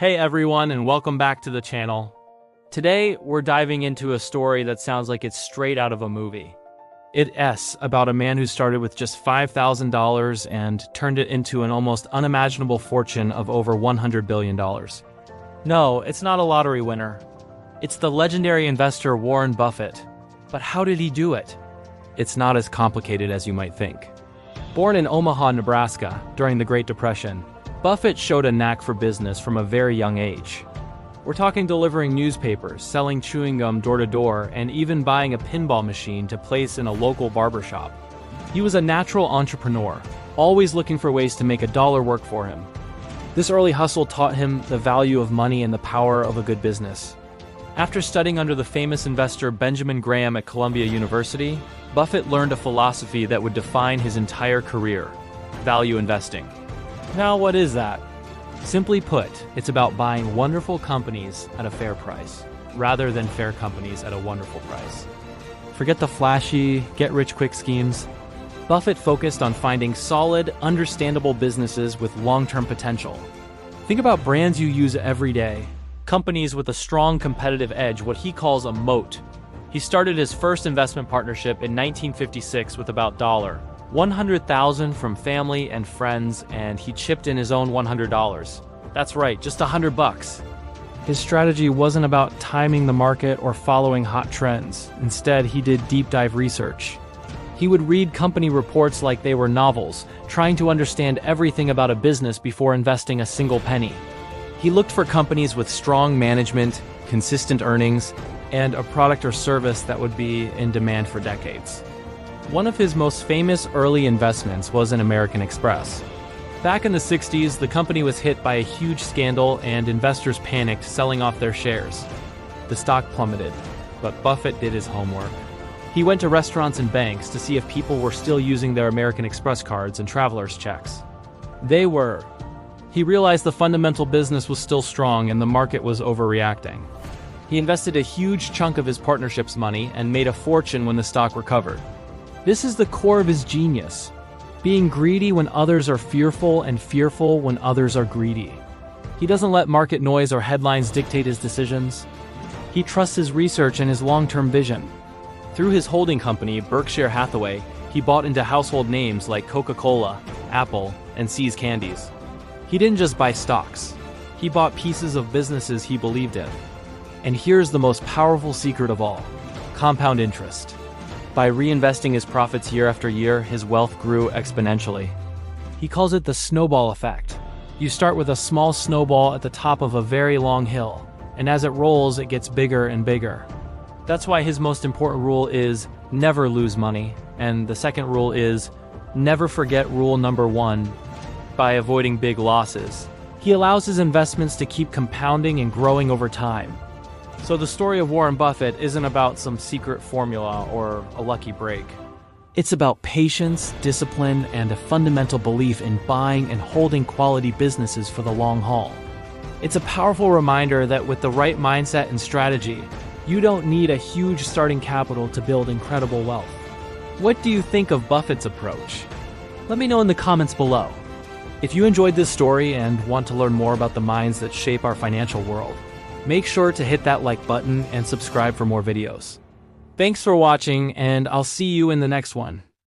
Hey everyone, and welcome back to the channel. Today, we're diving into a story that sounds like it's straight out of a movie. It's about a man who started with just $5,000 and turned it into an almost unimaginable fortune of over $100 billion. No, it's not a lottery winner. It's the legendary investor Warren Buffett. But how did he do it? It's not as complicated as you might think. Born in Omaha, Nebraska, during the Great Depression, Buffett showed a knack for business from a very young age. We're talking delivering newspapers, selling chewing gum door to door, and even buying a pinball machine to place in a local barbershop. He was a natural entrepreneur, always looking for ways to make a dollar work for him. This early hustle taught him the value of money and the power of a good business. After studying under the famous investor Benjamin Graham at Columbia University, Buffett learned a philosophy that would define his entire career: value investing. Now, what is that? Simply put, it's about buying wonderful companies at a fair price, rather than fair companies at a wonderful price. Forget the flashy, get-rich-quick schemes. Buffett focused on finding solid, understandable businesses with long-term potential. Think about brands you use every day, companies with a strong competitive edge, what he calls a moat. He started his first investment partnership in 1956 with about $100,000 from family and friends, and he chipped in his own $100. That's right, just $100. His strategy wasn't about timing the market or following hot trends. Instead, he did deep dive research. He would read company reports like they were novels, trying to understand everything about a business before investing a single penny. He looked for companies with strong management, consistent earnings, and a product or service that would be in demand for decades. One of his most famous early investments was in American Express. Back in the 60s, the company was hit by a huge scandal and investors panicked, selling off their shares. The stock plummeted, but Buffett did his homework. He went to restaurants and banks to see if people were still using their American Express cards and traveler's checks. They were. He realized the fundamental business was still strong and the market was overreacting. He invested a huge chunk of his partnership's money and made a fortune when the stock recovered. This is the core of his genius: being greedy when others are fearful and fearful when others are greedy. He doesn't let market noise or headlines dictate his decisions. He trusts his research and his long-term vision. Through his holding company, Berkshire Hathaway, he bought into household names like Coca-Cola, Apple, and See's Candies. He didn't just buy stocks. He bought pieces of businesses he believed in. And here's the most powerful secret of all: compound interest. By reinvesting his profits year after year, his wealth grew exponentially. He calls it the snowball effect. You start with a small snowball at the top of a very long hill, and as it rolls, it gets bigger and bigger. That's why his most important rule is never lose money, and the second rule is never forget rule number 1 by avoiding big losses. He allows his investments to keep compounding and growing over time. So the story of Warren Buffett isn't about some secret formula or a lucky break. It's about patience, discipline, and a fundamental belief in buying and holding quality businesses for the long haul. It's a powerful reminder that with the right mindset and strategy, you don't need a huge starting capital to build incredible wealth. What do you think of Buffett's approach? Let me know in the comments below. If you enjoyed this story and want to learn more about the minds that shape our financial world, make sure to hit that like button and subscribe for more videos. Thanks for watching, and I'll see you in the next one.